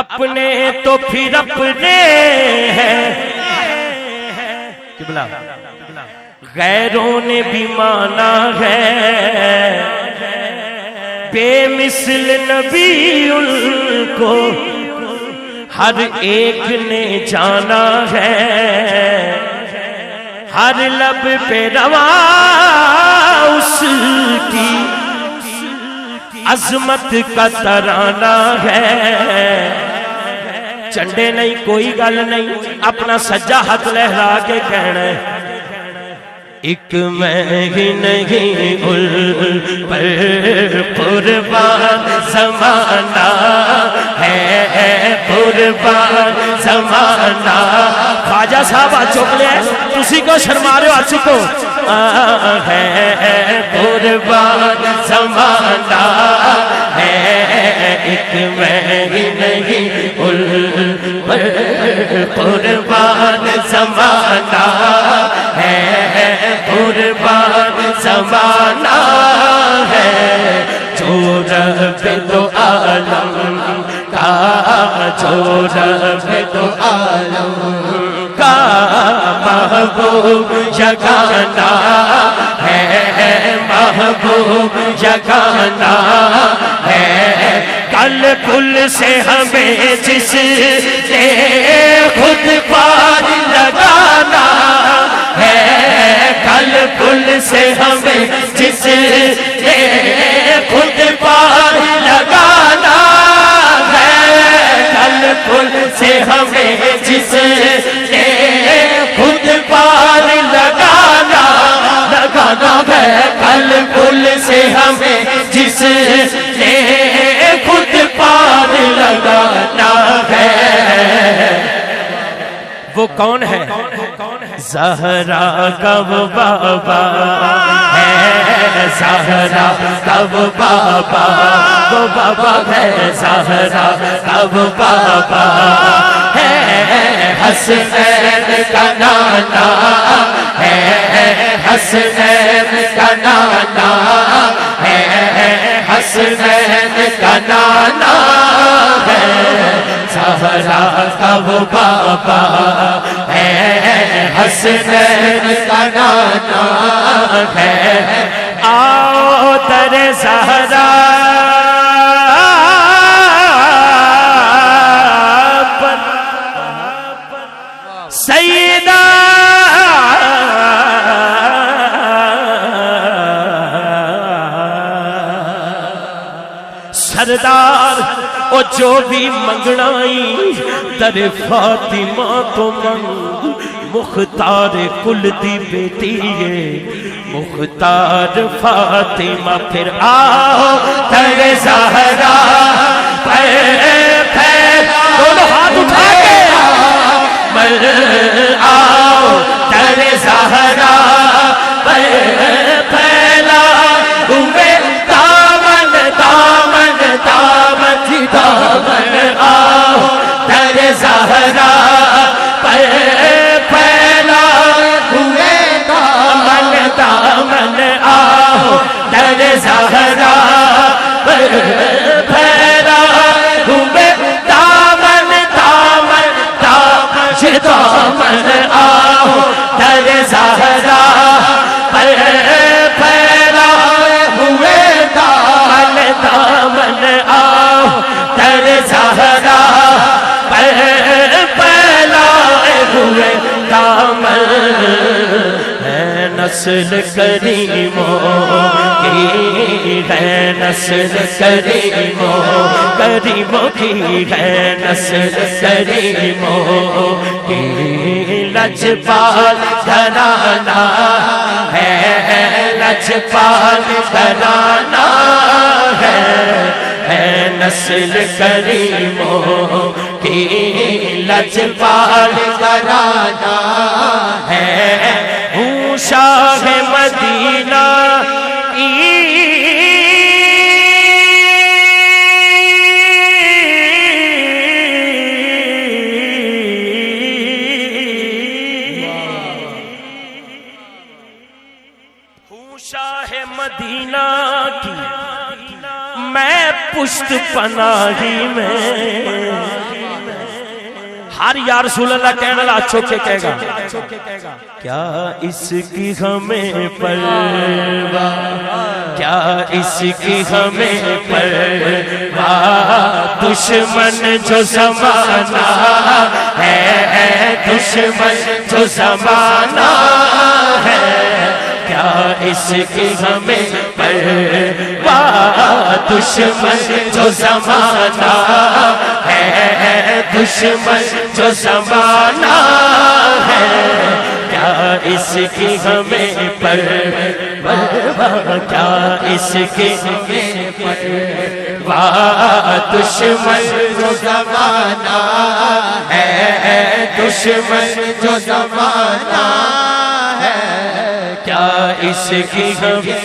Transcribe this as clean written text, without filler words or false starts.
اپنے تو پھر اپنے ہیں قبلہ، غیروں نے بھی مانا ہے، بے مثل نبی ان کو ہر ایک نے جانا ہے، ہر لب پہ رواں اس کی عظمت کا ترانہ ہے۔ چنڈے نہیں کوئی گل نہیں، اپنا سجا ہاتھ لہرا کے کہنا ہے، ایک میں ہی نہیں ان پر قربان زمانہ ہے، قربان زمانہ۔ خواجہ صاحب آج چک لے تسی کو شرما رہے ہو، آج کو ہے قربان زمانہ ہے، ایک میں ہی نہیں ان پر قربان زمانہ ہے، قربان زمانہ ہے، جو رب دو عالم کا، جو رب دو عالم کا محبوب جگانا ہے، محبوب جگانا ہے، کل پل سے ہمیں جس نے خود پار لگانا ہے، کل پل سے ہمیں جس نے خود پار لگانا ہے، کل پل سے ہمیں جس نے خود پار لگانا ہے، کل پل سے ہمیں جس نے خود پار لگانا ہے۔ وہ کون ہے؟ زہرا کا وہ بابا ہے، زہرا کا وہ بابا، وہ بابا ہے، زہرا کا وہ بابا ہے، حسنین کا نانا ہے، حسنین کا نانا ہے، حسنین کا نانا ہے، زہرا کا وہ بابا ہے، حسنین کا نانا ہے، آؤ در زہرا پر سیدہ سردار او جو بھی منگنائی در فاطمہ تو منگ، مختار کل دی بیٹی ہے مختار فاطمہ، پھر آؤ در زہرا پر دونوں ہاتھ اٹھا کے آؤ در زہرا پر پھیلا ہوئے دامن دامن دامن دامن، آؤ در زہرا پر پھیلا ہوئے دامن دامن، آؤ در زہرا پر پھیلا ہوئے دامن دامن دامن دامن، آؤ در زہرا پر پھیلا ہوئے دامن دامن، آؤ در زہرا پر پھیلا ہوئے دامن، ہے نسل کریموں کی، ہے نسل کریموں کریموں کی، ہے نسل کریموں کی، لجپال گھرانہ ہے، لجپال گھرانہ ہے، نسل کریموں کی، لجپال گھرانہ ہے، ہوں شاہ مدینہ کی، شاہ مدینہ کی، میں پشت پناہی میں ہر یا رسول اللہ کہنے والا اچھو کے کہے گا کیا اس کی ہمیں پرواہ، کیا اس کی ہمیں پرواہ، دشمن جو زمانہ ہے، دشمن جو زمانہ ہے، کیا اس کی ہمیں پرواہ، دشمن جو زمانہ ہے، دشمن جو زمانہ ہے، کیا اس کی ہمیں پرواہ، کیا اس کی ہمیں پرواہ، دشمن جو زمانہ ہے، دشمن جو زمانہ ہے، کیا اس کی ہمیں